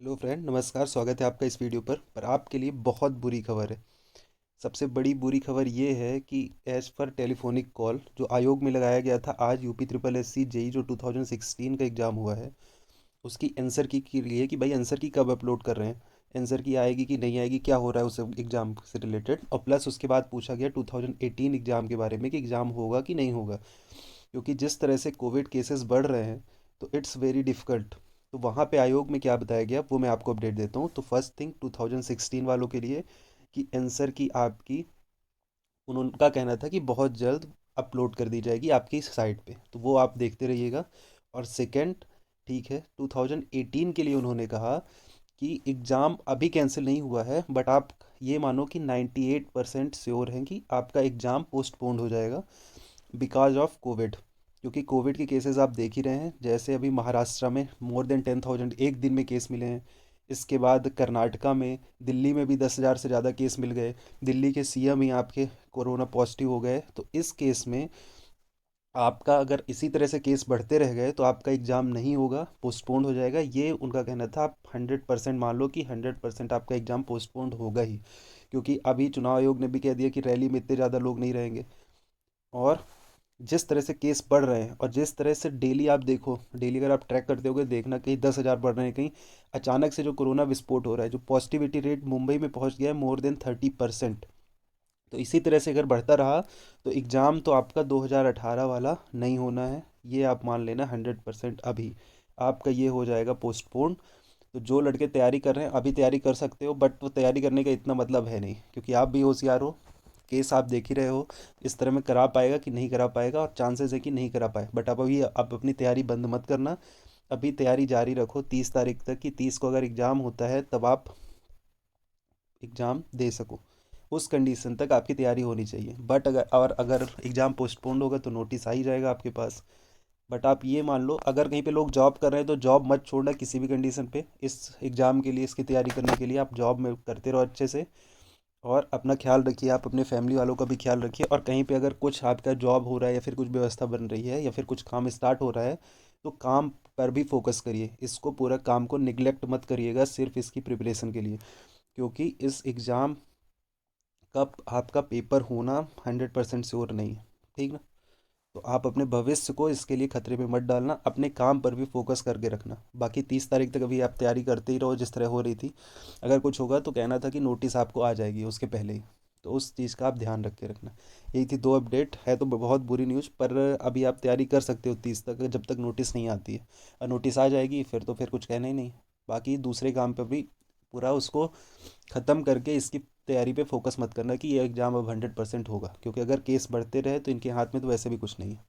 Hello friend, नमस्कार। स्वागत है आपका इस वीडियो पर आपके लिए बहुत बुरी खबर है। सबसे बड़ी बुरी खबर ये है कि एज पर टेलीफोनिक कॉल जो आयोग में लगाया गया था, आज UP triple S C JE जो 2016 का एग्ज़ाम हुआ है, उसकी आंसर की के लिए कि भाई आंसर की कब अपलोड कर रहे हैं, आंसर की आएगी कि नहीं आएगी, क्या हो रहा है उस एग्ज़ाम से रिलेटेड। और प्लस उसके बाद पूछा गया 2018 एग्ज़ाम के बारे में कि एग्ज़ाम होगा कि नहीं होगा, क्योंकि जिस तरह से कोविड केसेस बढ़ रहे हैं तो इट्स वेरी डिफ़िकल्ट। तो वहाँ पे आयोग में क्या बताया गया वो मैं आपको अपडेट देता हूँ। तो फर्स्ट थिंग 2016 वालों के लिए कि आंसर की आपकी, उनका कहना था कि बहुत जल्द अपलोड कर दी जाएगी आपकी साइट पे, तो वो आप देखते रहिएगा। और सेकंड, ठीक है, 2018 के लिए उन्होंने कहा कि एग्ज़ाम अभी कैंसिल नहीं हुआ है, बट आप ये मानो कि 98% श्योर हैं कि आपका एग्ज़ाम पोस्टपोन्ड हो जाएगा बिकॉज ऑफ कोविड। क्योंकि कोविड के केसेस आप देख ही रहे हैं, जैसे अभी महाराष्ट्र में मोर देन 10,000 एक दिन में केस मिले हैं। इसके बाद कर्नाटका में, दिल्ली में भी 10,000 से ज़्यादा केस मिल गए। दिल्ली के सीएम ही आपके कोरोना पॉजिटिव हो गए। तो इस केस में आपका अगर इसी तरह से केस बढ़ते रह गए तो आपका एग्ज़ाम नहीं होगा, पोस्टपोन्ड हो जाएगा। ये उनका कहना था। आप 100% मान लो कि 100% आपका एग्ज़ाम पोस्टपोन्ड होगा ही, क्योंकि अभी चुनाव आयोग ने भी कह दिया कि रैली में इतने ज़्यादा लोग नहीं रहेंगे। और जिस तरह से केस बढ़ रहे हैं और जिस तरह से डेली आप देखो, डेली अगर आप ट्रैक करते होगे देखना कहीं 10,000 बढ़ रहे हैं, कहीं अचानक से जो कोरोना विस्फोट हो रहा है, जो पॉजिटिविटी रेट मुंबई में पहुंच गया है मोर देन 30%। तो इसी तरह से अगर बढ़ता रहा तो एग्ज़ाम तो आपका 2018 वाला नहीं होना है, ये आप मान लेना 100%। अभी आपका ये हो जाएगा पोस्टपोन। तो जो लड़के तैयारी कर रहे हैं अभी तैयारी कर सकते हो, बट वो तैयारी करने का इतना मतलब है नहीं, क्योंकि आप भी होशियार हो। केस आप देख ही रहे हो, इस तरह में करा पाएगा कि नहीं करा पाएगा, और चांसेस है कि नहीं करा पाए। बट आप अभी आप अपनी तैयारी बंद मत करना, अभी तैयारी जारी रखो 30 तारीख तक, कि 30 को अगर एग्ज़ाम होता है तब आप एग्ज़ाम दे सको। उस कंडीशन तक आपकी तैयारी होनी चाहिए। बट अगर एग्ज़ाम पोस्टपोन्ड होगा तो नोटिस आ ही जाएगा आपके पास। बट आप ये मान लो, अगर कहीं पे लोग जॉब कर रहे हैं तो जॉब मत छोड़ना किसी भी कंडीशन पे। इस एग्ज़ाम के लिए, इसकी तैयारी करने के लिए आप जॉब में करते रहो अच्छे से। और अपना ख्याल रखिए, आप अपने फैमिली वालों का भी ख्याल रखिए। और कहीं पे अगर कुछ आपका जॉब हो रहा है या फिर कुछ व्यवस्था बन रही है या फिर कुछ काम स्टार्ट हो रहा है, तो काम पर भी फोकस करिए। इसको पूरा काम को निगलेक्ट मत करिएगा सिर्फ इसकी प्रिपरेशन के लिए, क्योंकि इस एग्ज़ाम का आपका पेपर होना 100% श्योर नहीं है। ठीक ना? तो आप अपने भविष्य को इसके लिए खतरे में मत डालना, अपने काम पर भी फोकस करके रखना। बाकी 30 तारीख तक अभी आप तैयारी करते ही रहो जिस तरह हो रही थी। अगर कुछ होगा तो कहना था कि नोटिस आपको आ जाएगी उसके पहले ही, तो उस चीज़ का आप ध्यान रख के रखना। यही थी 2 अपडेट। है तो बहुत बुरी न्यूज़, पर अभी आप तैयारी कर सकते हो 30 तक, जब तक नोटिस नहीं आती है। और नोटिस आ जाएगी फिर तो फिर कुछ कहना ही नहीं। बाकी दूसरे काम पर भी पूरा उसको ख़त्म करके इसकी तैयारी पे फोकस मत करना कि ये एग्ज़ाम अब 100% होगा, क्योंकि अगर केस बढ़ते रहे तो इनके हाथ में तो वैसे भी कुछ नहीं है।